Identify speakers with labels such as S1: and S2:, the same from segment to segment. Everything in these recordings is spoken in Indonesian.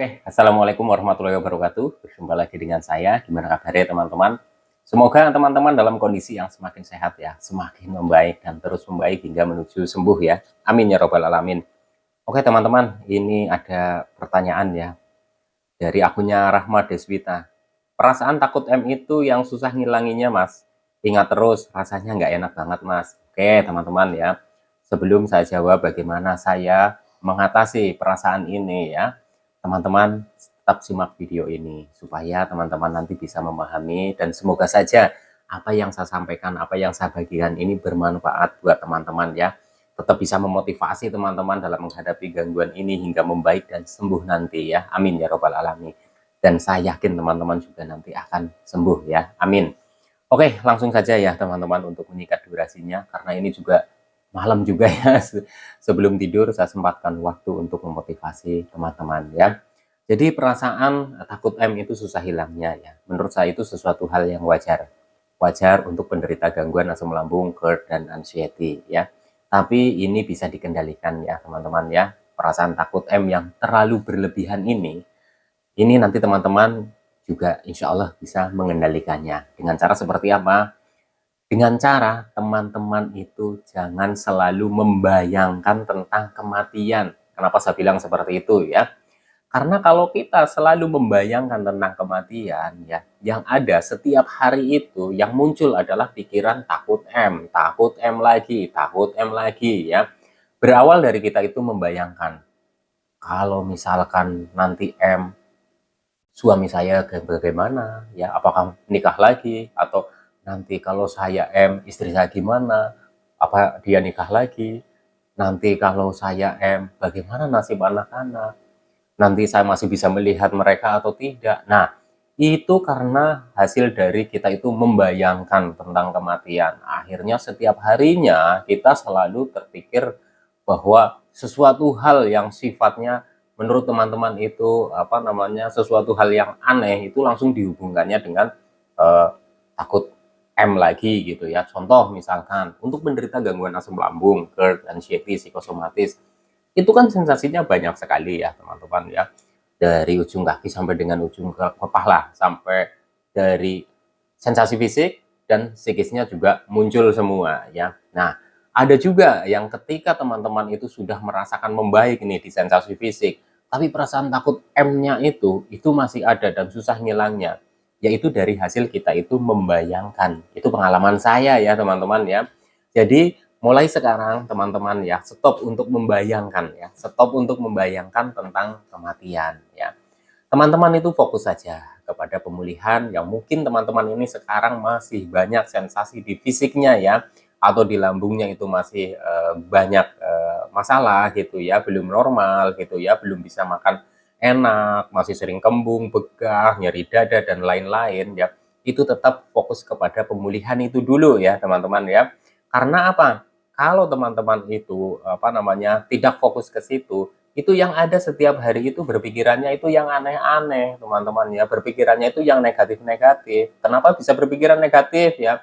S1: Assalamualaikum warahmatullahi wabarakatuh. Berjumpa lagi dengan saya. Gimana kabarnya teman-teman? Semoga teman-teman dalam kondisi yang semakin sehat ya, semakin membaik dan terus membaik hingga menuju sembuh ya. Amin ya robbal alamin. Oke teman-teman, ini ada pertanyaan ya dari akunnya Rahma Deswita. Perasaan takut M itu yang susah ngilanginya mas. Ingat terus, rasanya nggak enak banget mas. Oke teman-teman ya, sebelum saya jawab bagaimana saya mengatasi perasaan ini ya, teman-teman tetap simak video ini supaya teman-teman nanti bisa memahami dan semoga saja apa yang saya sampaikan, apa yang saya bagikan ini bermanfaat buat teman-teman ya. Tetap bisa memotivasi teman-teman dalam menghadapi gangguan ini hingga membaik dan sembuh nanti ya. Amin ya robbal alamin. Dan saya yakin teman-teman juga nanti akan sembuh ya. Amin. Oke, langsung saja ya teman-teman untuk menyikat durasinya karena ini juga malam juga ya. Sebelum tidur saya sempatkan waktu untuk memotivasi teman-teman ya. Jadi perasaan takut M itu susah hilangnya ya. Menurut saya itu sesuatu hal yang wajar. Wajar untuk penderita gangguan asam lambung, GERD, dan anxiety ya. Tapi ini bisa dikendalikan ya teman-teman ya. Perasaan takut M yang terlalu berlebihan ini nanti teman-teman juga insya Allah bisa mengendalikannya. Dengan cara seperti apa? Dengan cara teman-teman itu jangan selalu membayangkan tentang kematian. Kenapa saya bilang seperti itu ya? Karena kalau kita selalu membayangkan tentang kematian ya, yang ada setiap hari itu yang muncul adalah pikiran takut M lagi, takut M lagi ya. Berawal dari kita itu membayangkan kalau misalkan nanti M suami saya bagaimana ya, apakah nikah lagi, atau nanti kalau saya M istri saya gimana, apa dia nikah lagi, nanti kalau saya M bagaimana nasib anak-anak, nanti saya masih bisa melihat mereka atau tidak. Nah, itu karena hasil dari kita itu membayangkan tentang kematian. Akhirnya setiap harinya kita selalu terpikir bahwa sesuatu hal yang sifatnya menurut teman-teman itu sesuatu hal yang aneh itu langsung dihubungkannya dengan eh, takut M lagi gitu ya. Contoh misalkan untuk penderita gangguan asam lambung, GERD, anxiety, psikosomatis, itu kan sensasinya banyak sekali ya teman-teman ya, dari ujung kaki sampai dengan ujung kepala, sampai dari sensasi fisik dan psikisnya juga muncul semua ya. Nah, ada juga yang ketika teman-teman itu sudah merasakan membaik nih di sensasi fisik, tapi perasaan takut M-nya itu masih ada dan susah ngilangnya, yaitu dari hasil kita itu membayangkan. Itu pengalaman saya ya teman-teman ya. Jadi mulai sekarang teman-teman ya, stop untuk membayangkan ya, stop untuk membayangkan tentang kematian ya. Teman-teman itu fokus saja kepada pemulihan yang mungkin teman-teman ini sekarang masih banyak sensasi di fisiknya ya, atau di lambungnya itu masih banyak masalah gitu ya, belum normal gitu ya, belum bisa makan enak, masih sering kembung, begah, nyeri dada dan lain-lain ya. Itu tetap fokus kepada pemulihan itu dulu ya teman-teman ya. Karena apa? Kalau teman-teman itu tidak fokus ke situ, itu yang ada setiap hari itu berpikirannya itu yang aneh-aneh teman-teman ya, berpikirannya itu yang negatif-negatif. Kenapa bisa berpikiran negatif ya?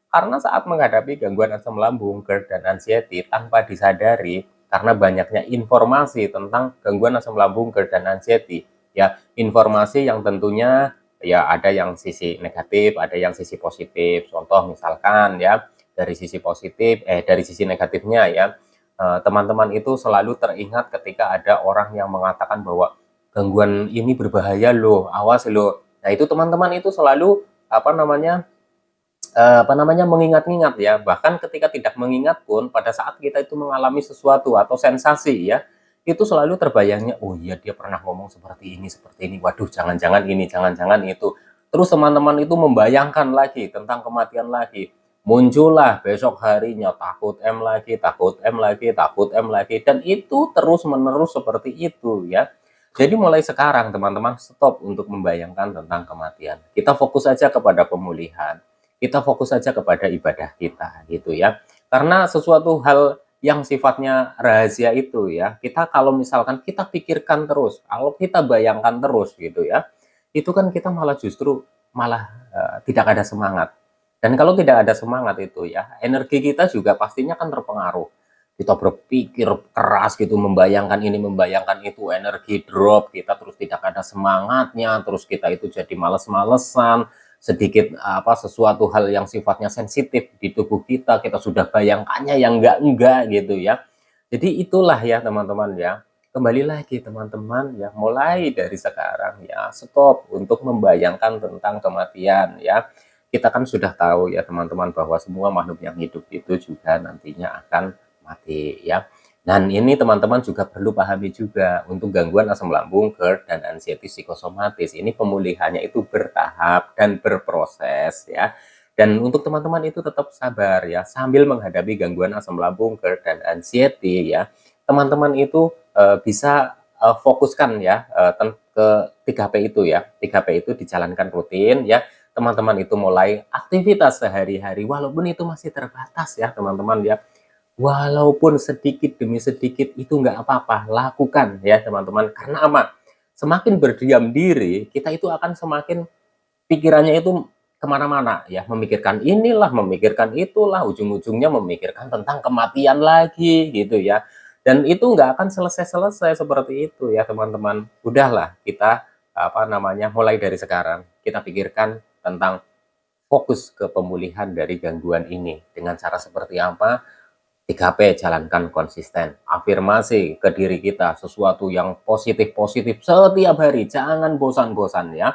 S1: Karena saat menghadapi gangguan asam lambung, GERD, dan anxiety tanpa disadari, karena banyaknya informasi tentang gangguan asam lambung, GERD, dan anxiety ya, informasi yang tentunya ya ada yang sisi negatif, ada yang sisi positif. Contoh misalkan ya, dari sisi negatifnya ya, teman-teman itu selalu teringat ketika ada orang yang mengatakan bahwa gangguan ini berbahaya loh, awas loh. Nah, itu teman-teman itu selalu mengingat-ingat ya. Bahkan ketika tidak mengingat pun pada saat kita itu mengalami sesuatu atau sensasi ya, itu selalu terbayangnya, oh iya dia pernah ngomong seperti ini, waduh jangan-jangan ini, jangan-jangan itu. Terus teman-teman itu membayangkan lagi tentang kematian lagi, muncullah besok harinya takut M lagi, takut M lagi, takut M lagi, dan itu terus menerus seperti itu ya. Jadi mulai sekarang teman-teman stop untuk membayangkan tentang kematian, kita fokus saja kepada pemulihan, kita fokus saja kepada ibadah kita gitu ya. Karena sesuatu hal yang sifatnya rahasia itu ya, kita kalau misalkan kita pikirkan terus, kalau kita bayangkan terus gitu ya, itu kan kita malah tidak ada semangat. Dan kalau tidak ada semangat itu ya, energi kita juga pastinya kan terpengaruh. kita berpikir keras gitu, membayangkan ini, membayangkan itu, energi drop, kita terus tidak ada semangatnya, terus kita itu jadi males-malesan, sedikit sesuatu hal yang sifatnya sensitif di tubuh kita, kita sudah bayangkannya yang enggak gitu ya. Jadi itulah ya teman-teman ya. Kembali lagi teman-teman ya, mulai dari sekarang ya, stop untuk membayangkan tentang kematian ya. Kita kan sudah tahu ya teman-teman bahwa semua makhluk yang hidup itu juga nantinya akan mati ya. Dan ini teman-teman juga perlu pahami juga untuk gangguan asam lambung, GERD, dan anxiety psikosomatis. Ini pemulihannya itu bertahap dan berproses ya. Dan untuk teman-teman itu tetap sabar ya, sambil menghadapi gangguan asam lambung, GERD, dan anxiety ya. Teman-teman itu bisa fokuskan ya ke 3P itu ya. 3P itu dijalankan rutin ya. Teman-teman itu mulai aktivitas sehari-hari walaupun itu masih terbatas ya teman-teman ya. Walaupun sedikit demi sedikit itu nggak apa-apa, lakukan ya teman-teman. Karena apa? Semakin berdiam diri, kita itu akan semakin pikirannya itu kemana-mana ya. Memikirkan inilah, memikirkan itulah, ujung-ujungnya memikirkan tentang kematian lagi gitu ya. Dan itu nggak akan selesai-selesai seperti itu ya teman-teman. Udahlah kita mulai dari sekarang kita pikirkan tentang fokus ke pemulihan dari gangguan ini. Dengan cara seperti apa? 3P jalankan konsisten, afirmasi ke diri kita sesuatu yang positif-positif setiap hari, jangan bosan-bosan ya.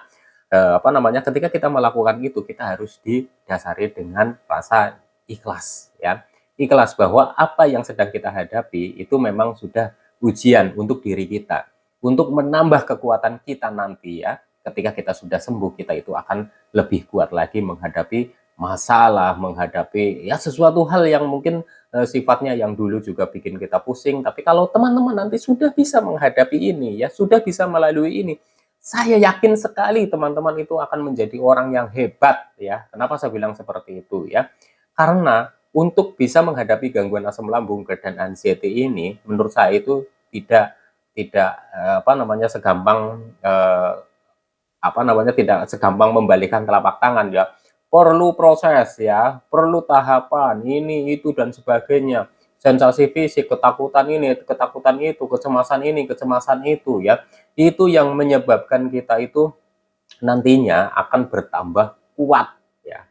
S1: Ketika kita melakukan itu kita harus didasari dengan rasa ikhlas ya. Ikhlas bahwa apa yang sedang kita hadapi itu memang sudah ujian untuk diri kita, untuk menambah kekuatan kita nanti ya. Ketika kita sudah sembuh, kita itu akan lebih kuat lagi menghadapi masalah, menghadapi ya sesuatu hal yang mungkin sifatnya yang dulu juga bikin kita pusing. Tapi kalau teman-teman nanti sudah bisa menghadapi ini ya, sudah bisa melalui ini, saya yakin sekali teman-teman itu akan menjadi orang yang hebat ya. Kenapa saya bilang seperti itu ya? Karena untuk bisa menghadapi gangguan asam lambung, GERD, dan anxiety ini menurut saya itu tidak tidak segampang tidak segampang membalikan telapak tangan ya. Perlu proses ya, perlu tahapan, ini, itu, dan sebagainya. Sensasi fisik, ketakutan ini, ketakutan itu, kecemasan ini, kecemasan itu ya. Itu yang menyebabkan kita itu nantinya akan bertambah kuat ya.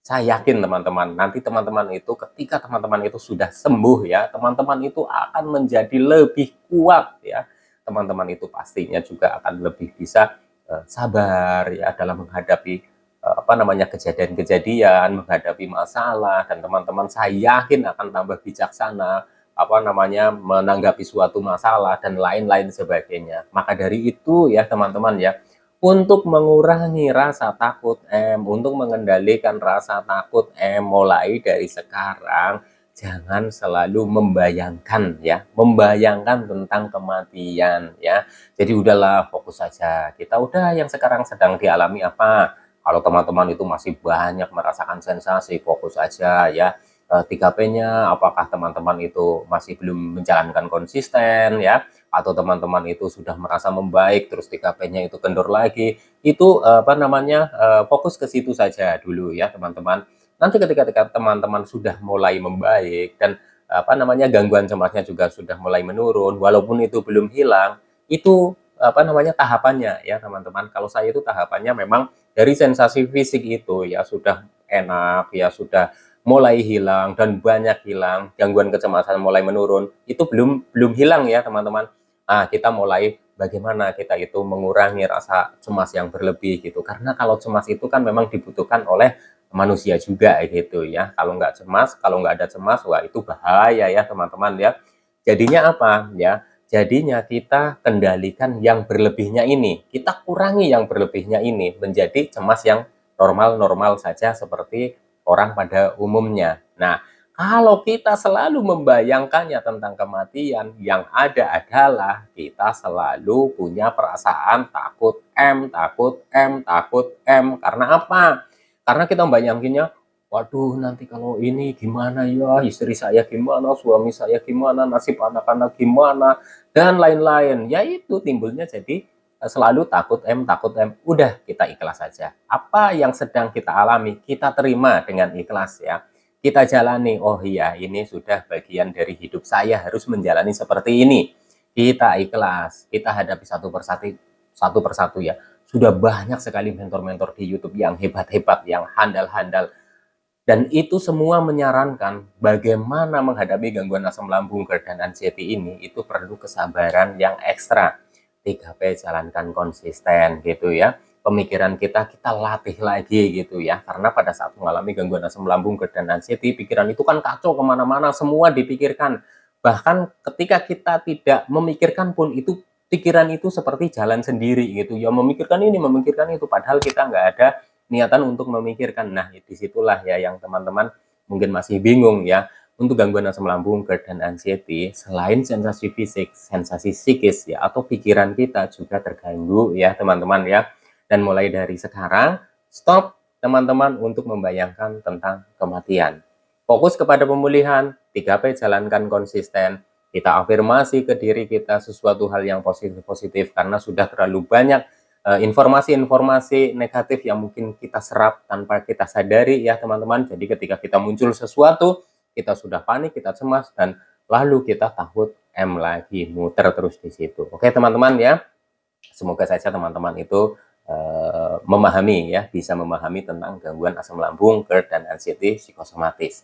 S1: Saya yakin teman-teman, nanti teman-teman itu ketika teman-teman itu sudah sembuh ya, teman-teman itu akan menjadi lebih kuat ya. Teman-teman itu pastinya juga akan lebih bisa sabar ya dalam menghadapi kejadian-kejadian, menghadapi masalah, dan teman-teman saya yakin akan tambah bijaksana menanggapi suatu masalah dan lain-lain sebagainya. Maka dari itu ya teman-teman ya, untuk mengurangi rasa takut untuk mengendalikan rasa takut mulai dari sekarang, jangan selalu membayangkan ya, membayangkan tentang kematian ya. Jadi udahlah, fokus saja. Kita udah yang sekarang sedang dialami apa? Kalau teman-teman itu masih banyak merasakan sensasi, fokus saja ya. 3P-nya, apakah teman-teman itu masih belum menjalankan konsisten ya, atau teman-teman itu sudah merasa membaik, terus 3P-nya itu kendor lagi, itu fokus ke situ saja dulu ya teman-teman. Nanti ketika teman-teman sudah mulai membaik dan gangguan cemasnya juga sudah mulai menurun, walaupun itu belum hilang, itu tahapannya ya teman-teman. Kalau saya itu tahapannya memang dari sensasi fisik itu ya sudah enak ya, sudah mulai hilang dan banyak hilang, gangguan kecemasan mulai menurun, itu belum hilang ya teman-teman. Nah, kita mulai bagaimana kita itu mengurangi rasa cemas yang berlebih gitu. Karena kalau cemas itu kan memang dibutuhkan oleh manusia juga gitu ya. Kalau nggak ada cemas, wah itu bahaya ya teman-teman ya. Jadinya apa ya? Jadinya kita kendalikan yang berlebihnya ini. Kita kurangi yang berlebihnya ini menjadi cemas yang normal-normal saja seperti orang pada umumnya. Nah, kalau kita selalu membayangkannya tentang kematian, yang ada adalah kita selalu punya perasaan takut takut takut Karena apa? Karena kita membayanginnya, waduh nanti kalau ini gimana ya, istri saya gimana, suami saya gimana, nasib anak-anak gimana, dan lain-lain. Ya itu timbulnya jadi selalu takut takut Udah, kita ikhlas saja. Apa yang sedang kita alami, kita terima dengan ikhlas ya. kita jalani. Oh iya, ini sudah bagian dari hidup saya, harus menjalani seperti ini. Kita ikhlas, kita hadapi satu persatu ya. Sudah banyak sekali mentor-mentor di YouTube yang hebat-hebat, yang handal-handal. Dan itu semua menyarankan bagaimana menghadapi gangguan asam lambung, GERD, dan anxiety ini, itu perlu kesabaran yang ekstra. 3P, jalankan konsisten gitu ya. Pemikiran kita latih lagi gitu ya. Karena pada saat mengalami gangguan asam lambung, GERD, dan anxiety, pikiran itu kan kacau kemana-mana, semua dipikirkan. Bahkan ketika kita tidak memikirkan pun, itu pikiran itu seperti jalan sendiri gitu ya. Memikirkan ini, memikirkan itu, padahal kita nggak ada niatan untuk memikirkan. Nah, disitulah ya yang teman-teman mungkin masih bingung ya. Untuk gangguan asam lambung, GERD, dan anxiety, selain sensasi fisik, sensasi psikis ya, atau pikiran kita juga terganggu ya teman-teman ya. Dan mulai dari sekarang, stop teman-teman untuk membayangkan tentang kematian. Fokus kepada pemulihan, 3P, jalankan konsisten, kita afirmasi ke diri kita sesuatu hal yang positif-positif, karena sudah terlalu banyak informasi-informasi negatif yang mungkin kita serap tanpa kita sadari ya teman-teman. Jadi ketika kita muncul sesuatu, kita sudah panik, kita cemas, dan lalu kita takut lagi, muter terus di situ. Oke teman-teman ya, semoga saja teman-teman itu memahami ya, bisa memahami tentang gangguan asam lambung, GERD, dan anxiety psikosomatis.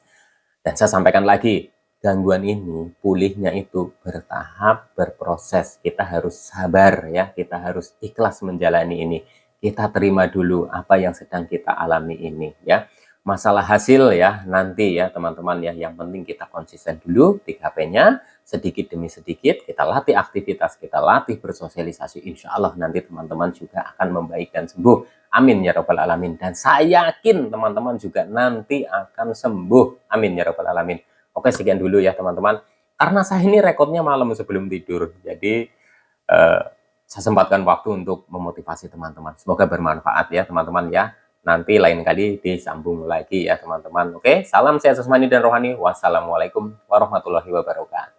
S1: Dan saya sampaikan lagi, gangguan ini pulihnya itu bertahap, berproses. Kita harus sabar ya, kita harus ikhlas menjalani ini. Kita terima dulu apa yang sedang kita alami ini ya. Masalah hasil ya nanti ya teman-teman ya, yang penting kita konsisten dulu 3P-nya, sedikit demi sedikit kita latih aktivitas, kita latih bersosialisasi, insya Allah nanti teman-teman juga akan membaik dan sembuh. Amin ya robbal alamin. Dan saya yakin teman-teman juga nanti akan sembuh. Amin ya robbal alamin. Oke, sekian dulu ya teman-teman. Karena saya ini rekodnya malam sebelum tidur, jadi saya sempatkan waktu untuk memotivasi teman-teman. Semoga bermanfaat ya teman-teman ya. Nanti lain kali disambung lagi ya teman-teman. Oke, salam sehat jasmani dan rohani. Wassalamualaikum warahmatullahi wabarakatuh.